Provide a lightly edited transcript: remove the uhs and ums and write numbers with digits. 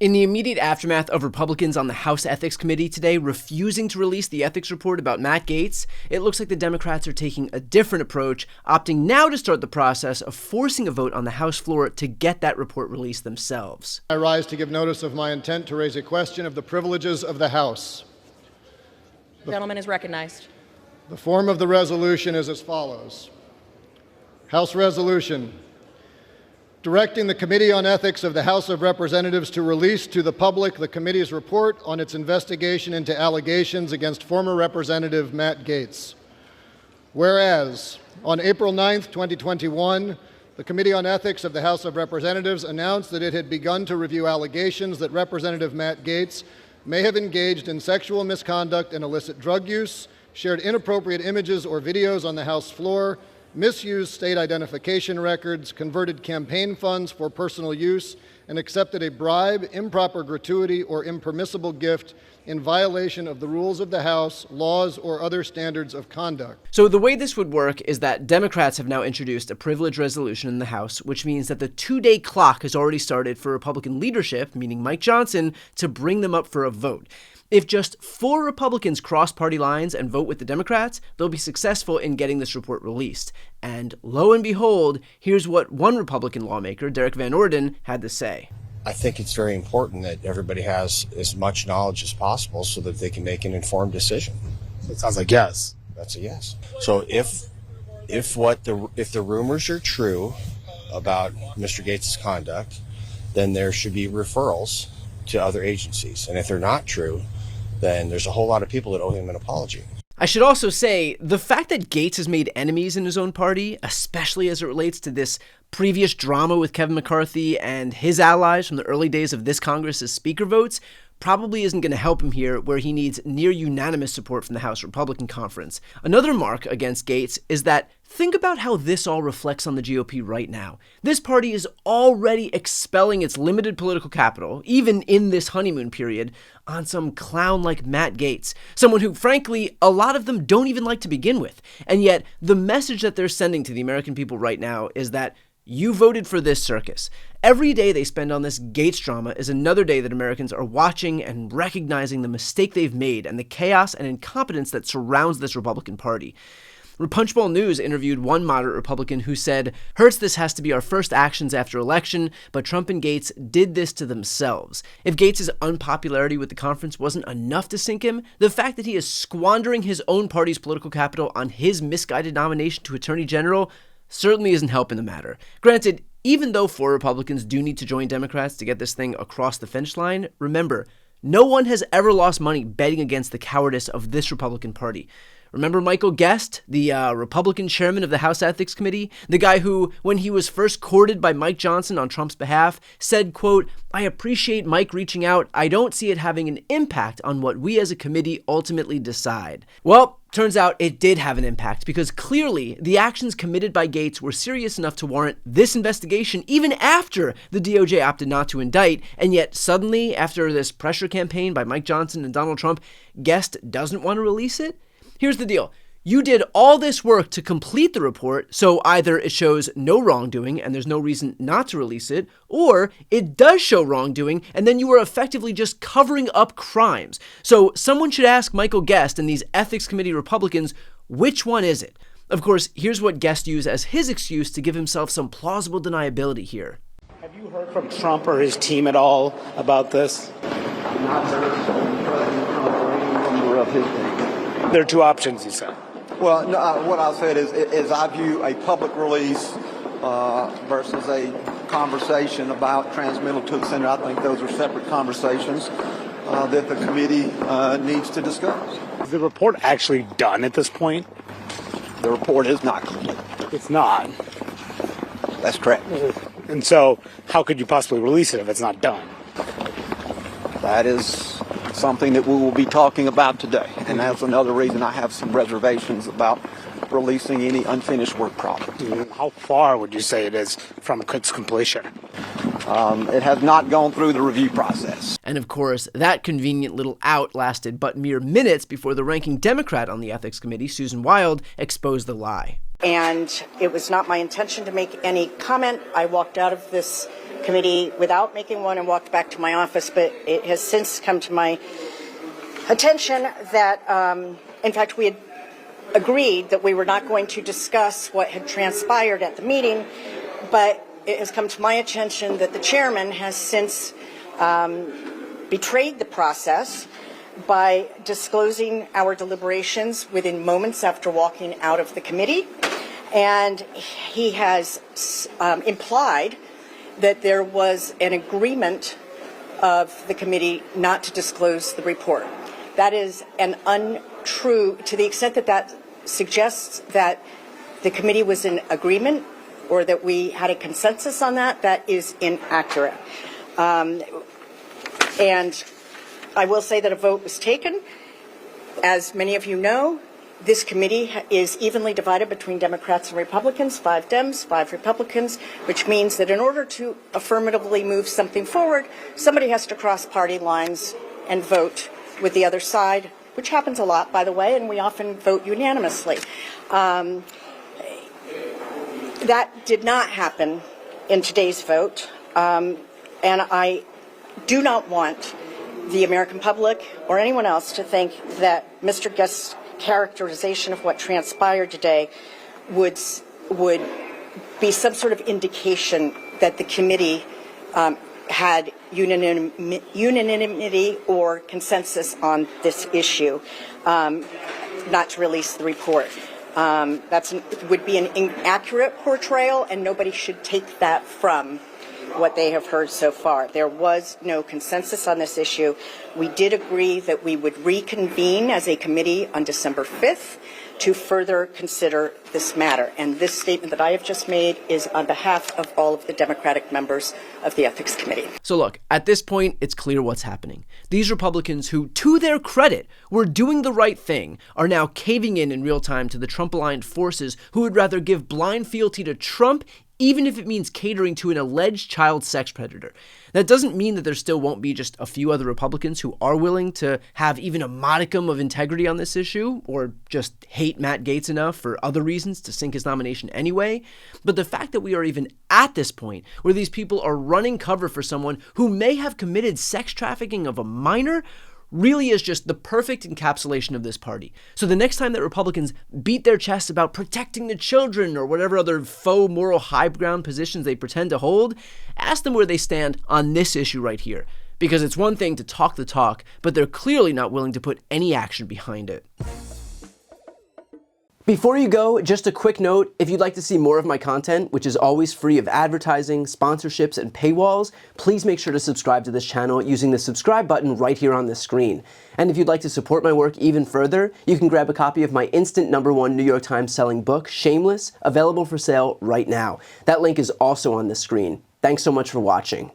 In the immediate aftermath of Republicans on the House Ethics Committee today refusing to release the ethics report about Matt Gaetz, it looks like the Democrats are taking a different approach, opting now to start the process of forcing a vote on the House floor to get that report released themselves. I rise to give notice of my intent to raise a question of the privileges of the House. The gentleman is recognized. The form of the resolution is as follows. House Resolution. Directing the Committee on Ethics of the House of Representatives to release to the public the committee's report on its investigation into allegations against former Representative Matt Gaetz. Whereas, on April 9th, 2021, the Committee on Ethics of the House of Representatives announced that it had begun to review allegations that Representative Matt Gaetz may have engaged in sexual misconduct and illicit drug use, shared inappropriate images or videos on the House floor, misused state identification records, converted campaign funds for personal use, and accepted a bribe, improper gratuity, or impermissible gift in violation of the rules of the House, laws, or other standards of conduct. So the way this would work is that Democrats have now introduced a privilege resolution in the House, which means that the 2-day clock has already started for Republican leadership, meaning Mike Johnson, to bring them up for a vote. If just 4 Republicans cross party lines and vote with the Democrats, they'll be successful in getting this report released. And lo and behold, here's what one Republican lawmaker, Derek Van Orden, had to say. I think it's very important that everybody has as much knowledge as possible so that they can make an informed decision. It sounds like yes. That's a yes. So if the rumors are true about Mr. Gaetz' conduct, then there should be referrals to other agencies. And if they're not true, then there's a whole lot of people that owe him an apology. I should also say, the fact that Gaetz has made enemies in his own party, especially as it relates to this previous drama with Kevin McCarthy and his allies from the early days of this Congress's speaker votes, probably isn't going to help him here where he needs near unanimous support from the House Republican Conference. Another mark against Gaetz is that think about how this all reflects on the GOP right now. This party is already expelling its limited political capital, even in this honeymoon period, on some clown like Matt Gaetz, someone who, frankly, a lot of them don't even like to begin with. And yet, the message that they're sending to the American people right now is that you voted for this circus. Every day they spend on this Gaetz drama is another day that Americans are watching and recognizing the mistake they've made and the chaos and incompetence that surrounds this Republican Party. Punchbowl News interviewed one moderate Republican who said, "Hurts this has to be our first actions after election, but Trump and Gaetz did this to themselves. If Gaetz' unpopularity with the conference wasn't enough to sink him, the fact that he is squandering his own party's political capital on his misguided nomination to Attorney General certainly isn't helping the matter." Granted, even though 4 Republicans do need to join Democrats to get this thing across the finish line, remember, no one has ever lost money betting against the cowardice of this Republican Party. Remember Michael Gaetz, the Republican chairman of the House Ethics Committee? The guy who, when he was first courted by Mike Johnson on Trump's behalf, said, quote, "I appreciate Mike reaching out. I don't see it having an impact on what we as a committee ultimately decide." Well, turns out it did have an impact because clearly the actions committed by Gaetz were serious enough to warrant this investigation even after the DOJ opted not to indict. And yet suddenly, after this pressure campaign by Mike Johnson and Donald Trump, Gaetz doesn't want to release it? Here's the deal. You did all this work to complete the report, so either it shows no wrongdoing and there's no reason not to release it, or it does show wrongdoing and then you are effectively just covering up crimes. So someone should ask Michael Gaetz and these Ethics Committee Republicans, which one is it? Of course, here's what Gaetz used as his excuse to give himself some plausible deniability here. Have you heard from Trump or his team at all about this? Not heard from President Trump or any member of his team. There are 2 options, you said. Well, no, what I said is I view a public release versus a conversation about transmittal to the Senate. I think those are separate conversations that the committee needs to discuss. Is the report actually done at this point? The report is not complete. It's not. That's correct. And so how could you possibly release it if it's not done? That is something that we will be talking about today. And that's another reason I have some reservations about releasing any unfinished work product. How far would you say it is from its completion? It has not gone through the review process. And of course, that convenient little out lasted but mere minutes before the ranking Democrat on the Ethics Committee, Susan Wild, exposed the lie. And it was not my intention to make any comment. I walked out of this committee without making one and walked back to my office, but it has since come to my attention that, in fact, we had agreed that we were not going to discuss what had transpired at the meeting, but it has come to my attention that the chairman has since betrayed the process by disclosing our deliberations within moments after walking out of the committee. And he has implied that there was an agreement of the committee not to disclose the report. That is an untrue, to the extent that that suggests that the committee was in agreement or that we had a consensus on that, that is inaccurate. And I will say that a vote was taken. As many of you know, this committee is evenly divided between Democrats and Republicans, 5 Dems, 5 Republicans, which means that in order to affirmatively move something forward, somebody has to cross party lines and vote with the other side, which happens a lot, by the way, and we often vote unanimously. That did not happen in today's vote, and I do not want the American public or anyone else to think that Mr. Gaetz's characterization of what transpired today would be some sort of indication that the committee had unanimity or consensus on this issue, not to release the report. That would be an inaccurate portrayal, and nobody should take that from what they have heard so far. There was no consensus on this issue. We did agree that we would reconvene as a committee on December 5th to further consider this matter. And this statement that I have just made is on behalf of all of the Democratic members of the Ethics Committee. So look, at this point, it's clear what's happening. These Republicans who, to their credit, were doing the right thing, are now caving in real time to the Trump-aligned forces who would rather give blind fealty to Trump even if it means catering to an alleged child sex predator. That doesn't mean that there still won't be just a few other Republicans who are willing to have even a modicum of integrity on this issue, or just hate Matt Gaetz enough for other reasons to sink his nomination anyway. But the fact that we are even at this point where these people are running cover for someone who may have committed sex trafficking of a minor really is just the perfect encapsulation of this party. So the next time that Republicans beat their chests about protecting the children or whatever other faux moral high ground positions they pretend to hold, ask them where they stand on this issue right here. Because it's one thing to talk the talk, but they're clearly not willing to put any action behind it. Before you go, just a quick note, if you'd like to see more of my content, which is always free of advertising, sponsorships, and paywalls, please make sure to subscribe to this channel using the subscribe button right here on the screen. And if you'd like to support my work even further, you can grab a copy of my instant #1 New York Times selling book, Shameless, available for sale right now. That link is also on the screen. Thanks so much for watching.